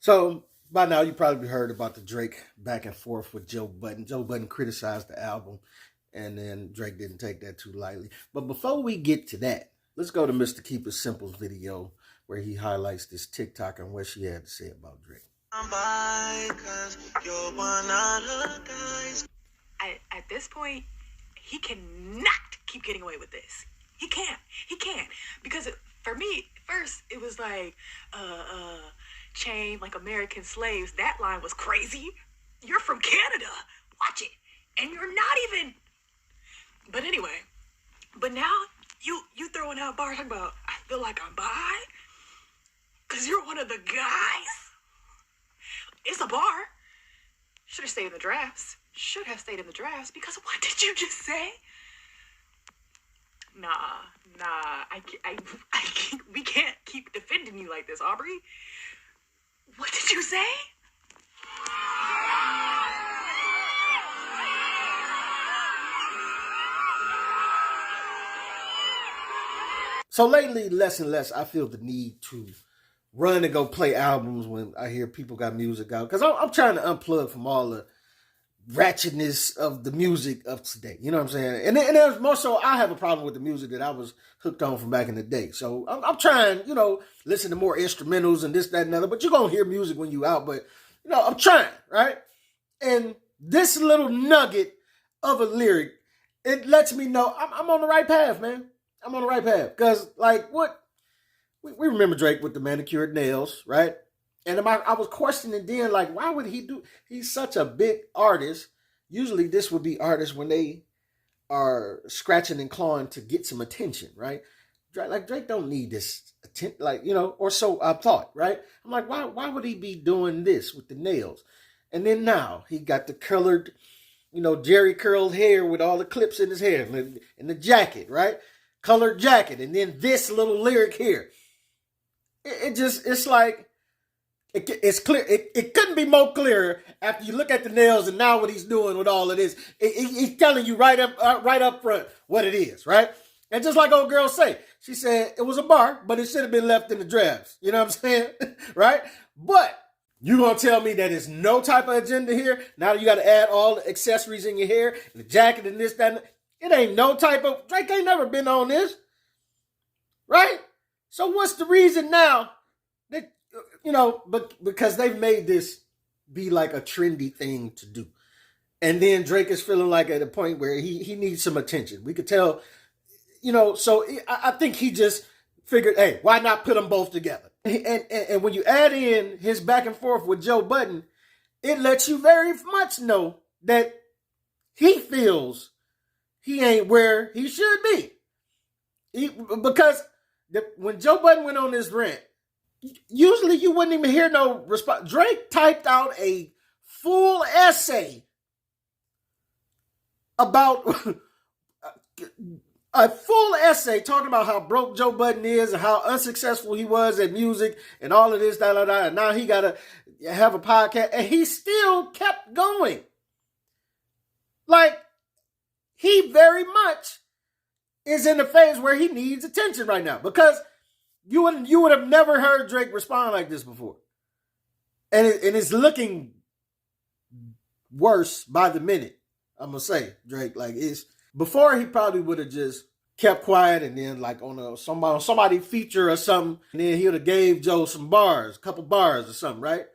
So by now you probably heard about the Drake back and forth with Joe Budden. Joe Budden criticized the album, and then Drake didn't take that too lightly. But before we get to that, let's go to Mr. Keep It Simple's video where he highlights this TikTok and what she had to say about Drake. At this point, he cannot keep getting away with this. He can't. Because for me, first, it was like, chain like American slaves. That line was crazy. You're from Canada. Watch it. And you're not even. But anyway, but now you throwing out bars talking about, I feel like I'm bi. Because you're one of the guys. It's a bar. Should have stayed in the drafts. Because what did you just say? Nah. We can't keep defending you like this, Aubrey. What did you say? So lately, less and less, I feel the need to run and go play albums when I hear people got music out. Because I'm trying to unplug from all the ratchetness of the music of today. You know what I'm saying? And there's more so, I have a problem with the music that I was hooked on from back in the day. So I'm trying, listen to more instrumentals and this, that, and other. But you're going to hear music when you out. But, I'm trying, right? And this little nugget of a lyric, it lets me know I'm on the right path, man. I'm on the right path. Because, we remember Drake with the manicured nails, right? And I was questioning then, why would he do? He's such a big artist. Usually this would be artists when they are scratching and clawing to get some attention, right? Drake don't need this attention, or so I thought, right? I'm like, why would he be doing this with the nails? And then now he got the colored, Jerry curled hair with all the clips in his hair and the jacket, right? Colored jacket. And then this little lyric here. It's like, it's clear. It couldn't be more clearer after you look at the nails and now what he's doing with all of this. He's telling you right up front what it is, right? And just like old girl say, she said it was a bar, but it should have been left in the drafts. You know what I'm saying? Right? But you gonna tell me that there's no type of agenda here? Now you got to add all the accessories in your hair, and the jacket, and this, that, and it ain't no type of. Drake ain't never been on this, right? So what's the reason now? But because they've made this be like a trendy thing to do. And then Drake is feeling like at a point where he needs some attention. We could tell, so I think he just figured, hey, why not put them both together? And when you add in his back and forth with Joe Budden, it lets you very much know that he feels he ain't where he should be. Because when Joe Budden went on this rant, usually you wouldn't even hear no response. Drake typed out a full essay about talking about how broke Joe Budden is and how unsuccessful he was at music and all of this, that, and now he got to have a podcast, and he still kept going. He very much is in the phase where he needs attention right now, because you would have never heard Drake respond like this before. And it's looking worse by the minute, I'm going to say, Drake. Before he probably would have just kept quiet and then on somebody feature or something, and then he would have gave Joe some bars, a couple bars or something, right?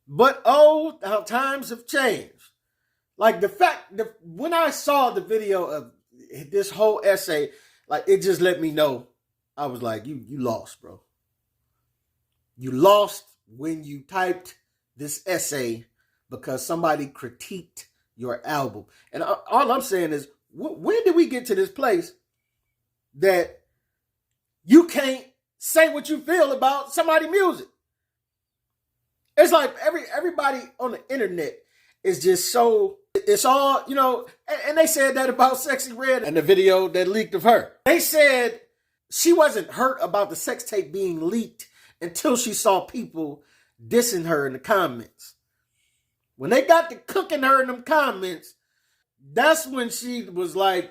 But how times have changed. The fact that when I saw the video of this whole essay, it just let me know. I was like, you lost, bro. You lost when you typed this essay because somebody critiqued your album. And all I'm saying is, when did we get to this place that you can't say what you feel about somebody's music? It's like everybody on the internet is just so, it's all, and they said that about Sexy Red and the video that leaked of her. They said she wasn't hurt about the sex tape being leaked until she saw people dissing her in the comments. When they got to cooking her in them comments, that's when she was like,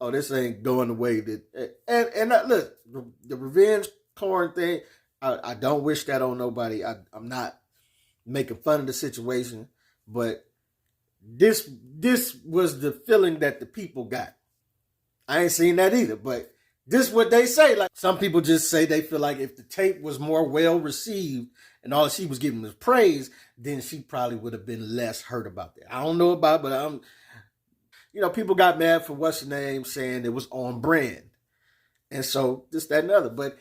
oh, this ain't going the way that... And look, the revenge porn thing, I don't wish that on nobody. I'm not making fun of the situation, but this was the feeling that the people got. I ain't seen that either, but this is what they say. Like, some people just say they feel like if the tape was more well received and all she was giving was praise, then she probably would have been less hurt about that. I don't know about it, but people got mad for what's the name saying it was on brand. And so this, that, and the other. But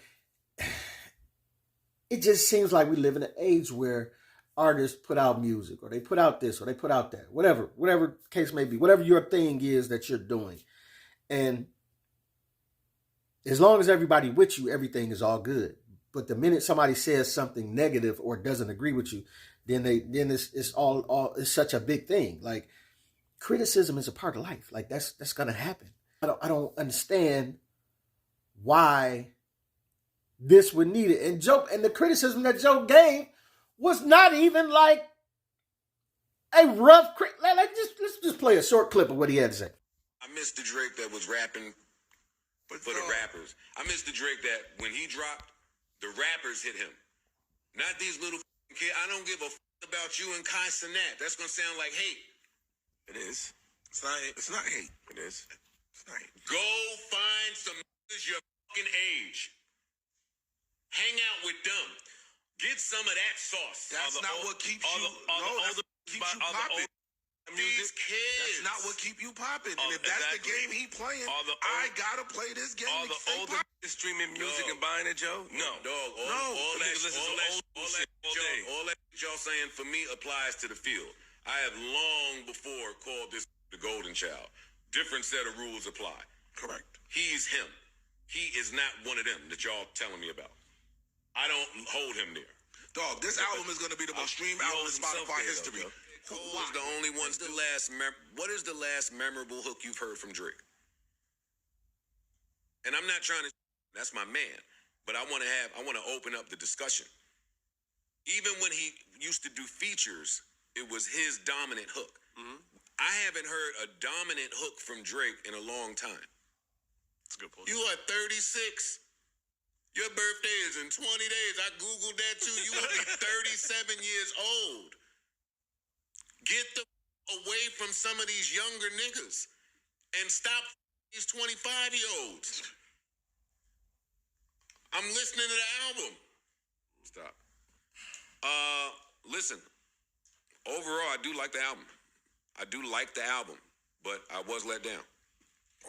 it just seems like we live in an age where artists put out music, or they put out this, or they put out that, whatever case may be, whatever your thing is that you're doing. And as long as everybody with you, everything is all good. But the minute somebody says something negative or doesn't agree with you, then it's such a big thing. Like, criticism is a part of life. Like, that's gonna happen. I don't understand why this would need it. And the criticism that Joe gave was not even like a rough let's just play a short clip of what he had to say. I miss the Drake that was rapping for the rappers. I miss the Drake that when he dropped, the rappers hit him. Not these little kids. I don't give a about you and Kai Cenat. That's gonna sound like hate. It is. It's not hate. It is. It's not hate. Go find some niggas your fucking age. Hang out with them. Get some of that sauce. That's not what keeps you. Keeps you popping. These kids. That's not what keep you popping. And if that's the game he playing, I gotta play this game. All the older streaming music and buying it, Joe. No, dog. All that y'all saying for me applies to the field. I have long before called this the golden child. Different set of rules apply. Correct. He's him. He is not one of them that y'all telling me about. I don't hold him there. Dog, this album is going to be the most streamed album in Spotify history. Who was the only ones? What is the last memorable hook you've heard from Drake? And I'm not trying to. That's my man. But I want to open up the discussion. Even when he used to do features, it was his dominant hook. Mm-hmm. I haven't heard a dominant hook from Drake in a long time. That's a good point. You are 36. Your birthday is in 20 days. I Googled that too. You are 37 years old. Get the away from some of these younger niggas and stop these 25-year-olds. I'm listening to the album. Stop. Listen. Overall, I do like the album. But I was let down.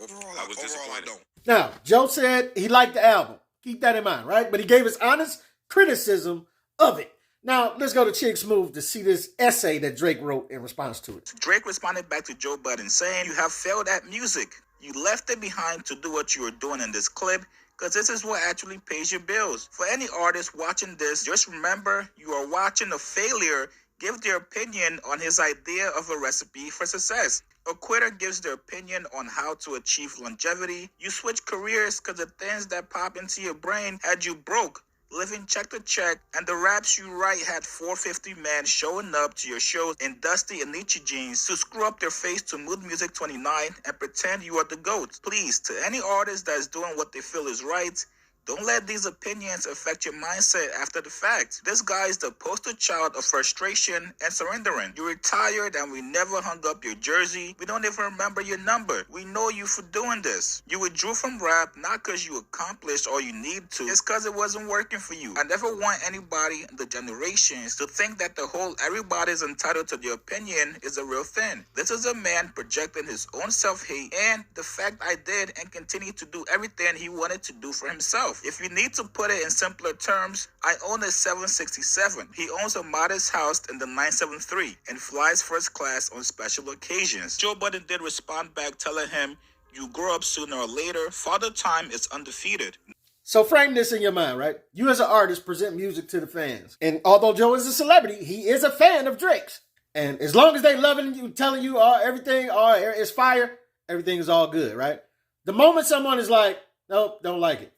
Overall, I was disappointed. I don't. Now, Joe said he liked the album. Keep that in mind, right? But he gave his honest criticism of it. Now, let's go to Chiggs Move to see this essay that Drake wrote in response to it. Drake responded back to Joe Budden saying, "You have failed at music. You left it behind to do what you were doing in this clip, because this is what actually pays your bills. For any artist watching this, just remember you are watching a failure give their opinion on his idea of a recipe for success. A quitter gives their opinion on how to achieve longevity. You switch careers because the things that pop into your brain had you broke, living check to check, and the raps you write had 450 men showing up to your shows in dusty and Nietzsche jeans to screw up their face to Mood Music 29 and pretend you are the GOAT. Please, to any artist that is doing what they feel is right, don't let these opinions affect your mindset after the fact. This guy is the poster child of frustration and surrendering. You retired and we never hung up your jersey. We don't even remember your number. We know you for doing this. You withdrew from rap not because you accomplished all you need to. It's because it wasn't working for you. I never want anybody in the generations to think that the whole everybody's entitled to their opinion is a real thing. This is a man projecting his own self-hate and the fact I did and continue to do everything he wanted to do for himself. If you need to put it in simpler terms, I own a 767. He owns a modest house in the 973 and flies first class on special occasions. Joe Budden did respond back telling him, "You grow up sooner or later. Father Time is undefeated." So frame this in your mind, right? You as an artist present music to the fans. And although Joe is a celebrity, he is a fan of Drake's. And as long as they loving you, telling you everything is fire, everything is all good, right? The moment someone is like, nope, don't like it,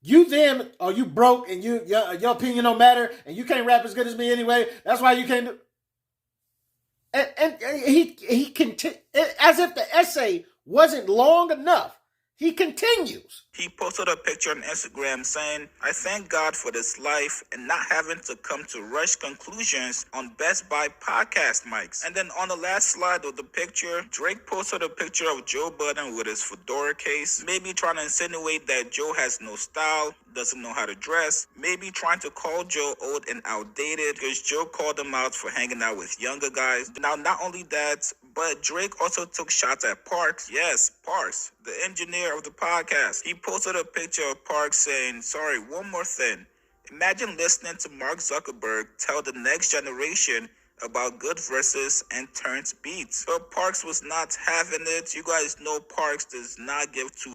you then, or you broke and your opinion don't matter and you can't rap as good as me anyway. That's why you can't do. And he continued, as if the essay wasn't long enough. he continues. He posted a picture on Instagram saying, I thank God for this life and not having to come to rush conclusions on Best Buy podcast mics. And then on the last slide of the picture, Drake posted a picture of Joe Budden with his fedora case, maybe trying to insinuate that Joe has no style, doesn't know how to dress, maybe trying to call Joe old and outdated because Joe called him out for hanging out with younger guys. Now, not only that, but Drake also took shots at Parks. Yes, Parks, the engineer of the podcast. He posted a picture of Parks saying, sorry, one more thing. Imagine listening to Mark Zuckerberg tell the next generation about good verses and turns beats. But Parks was not having it. You guys know Parks does not give two.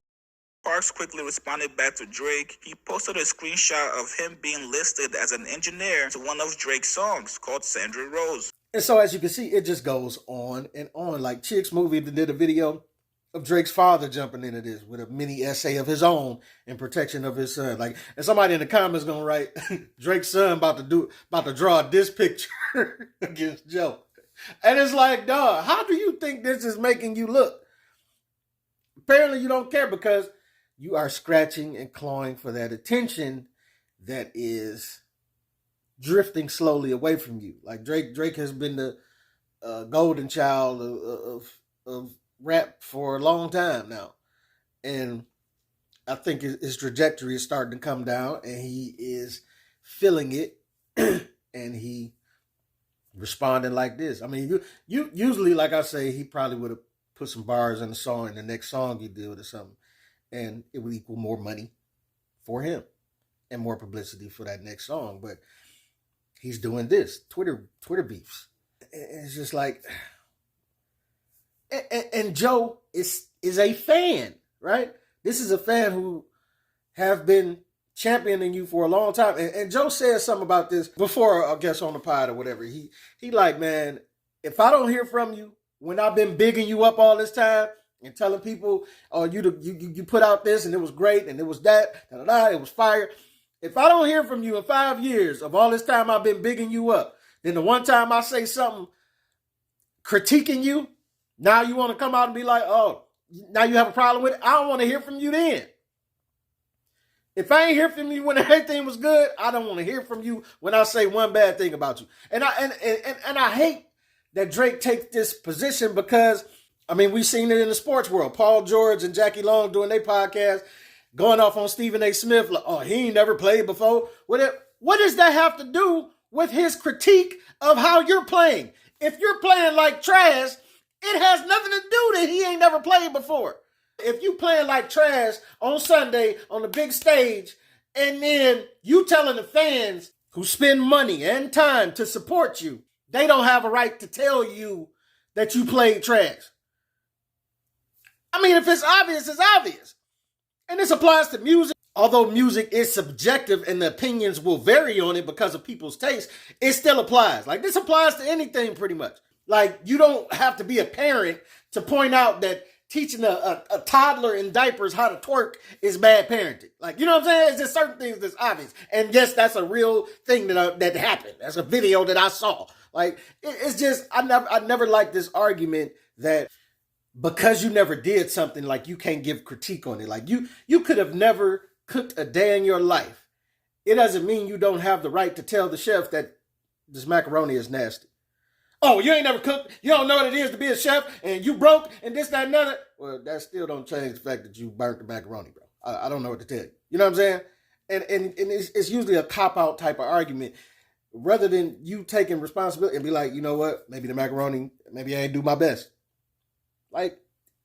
Parks quickly responded back to Drake. He posted a screenshot of him being listed as an engineer to one of Drake's songs called Sandra Rose. And so as you can see, it just goes on and on. Like Chiggs movie did a video of Drake's father jumping into this with a mini essay of his own in protection of his son. Like, and somebody in the comments gonna write, Drake's son about to draw this picture against Joe. And it's like, dog, how do you think this is making you look? Apparently you don't care because you are scratching and clawing for that attention that is drifting slowly away from you. Like Drake has been the golden child of rap for a long time now. And I think his trajectory is starting to come down and he is feeling it and he responding like this. I mean, you usually, like I say, he probably would have put some bars in the song in the next song he did or something. And it would equal more money for him and more publicity for that next song. But he's doing this, Twitter beefs. And it's just like, and Joe is a fan, right? This is a fan who have been championing you for a long time. And Joe said something about this before, I guess, on the pod or whatever. He like, man, if I don't hear from you when I've been bigging you up all this time, and telling people, oh, you put out this and it was great and it was that, it was fire. If I don't hear from you in 5 years of all this time I've been bigging you up, then the one time I say something critiquing you, now you want to come out and be like, oh, now you have a problem with it? I don't want to hear from you then. If I ain't hear from you when everything was good, I don't want to hear from you when I say one bad thing about you. And I hate that Drake takes this position because, I mean, we've seen it in the sports world. Paul George and Jackie Long doing their podcast, going off on Stephen A. Smith, like, oh, he ain't never played before. What does that have to do with his critique of how you're playing? If you're playing like trash, it has nothing to do that he ain't never played before. If you playing like trash on Sunday on the big stage, and then you telling the fans who spend money and time to support you, they don't have a right to tell you that you played trash. I mean, if it's obvious, it's obvious. And this applies to music. Although music is subjective and the opinions will vary on it because of people's taste, it still applies. Like, this applies to anything pretty much. Like, you don't have to be a parent to point out that teaching a toddler in diapers how to twerk is bad parenting. Like, you know what I'm saying? It's just certain things that's obvious. And yes, that's a real thing that happened. That's a video that I saw. Like, it's just, I never liked this argument that because you never did something, like, you can't give critique on it. Like, you could have never cooked a day in your life. It doesn't mean you don't have the right to tell the chef that this macaroni is nasty. Oh, you ain't never cooked. You don't know what it is to be a chef, and you broke, and this, that, and other. Well, that still don't change the fact that you burnt the macaroni, bro. I don't know what to tell you. You know what I'm saying? And it's usually a cop-out type of argument, rather than you taking responsibility and be like, you know what? Maybe the macaroni, maybe I ain't do my best. Like,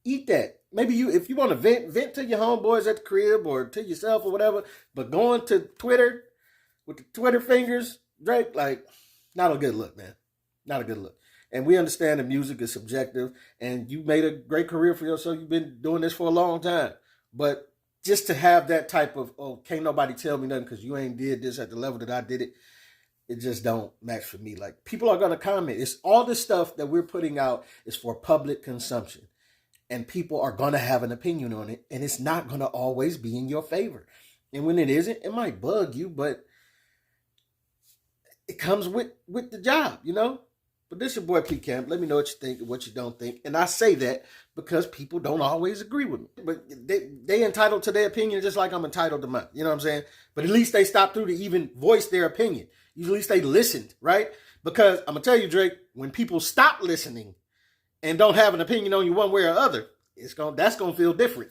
eat that. Maybe if you want to vent to your homeboys at the crib or to yourself or whatever, but going to Twitter with the Twitter fingers, Drake, like, not a good look, man. Not a good look. And we understand that music is subjective, and you made a great career for yourself. You've been doing this for a long time. But just to have that type of, oh, can't nobody tell me nothing because you ain't did this at the level that I did it, it just don't match for me. Like, people are going to comment. It's all this stuff that we're putting out is for public consumption. And people are going to have an opinion on it. And it's not going to always be in your favor. And when it isn't, it might bug you, but it comes with the job, you know? But this your boy P Camp. Let me know what you think and what you don't think. And I say that because people don't always agree with me. But they entitled to their opinion just like I'm entitled to mine. You know what I'm saying? But at least they stopped through to even voice their opinion. At least they listened, right? Because I'm going to tell you, Drake, when people stop listening and don't have an opinion on you one way or other, that's going to feel different.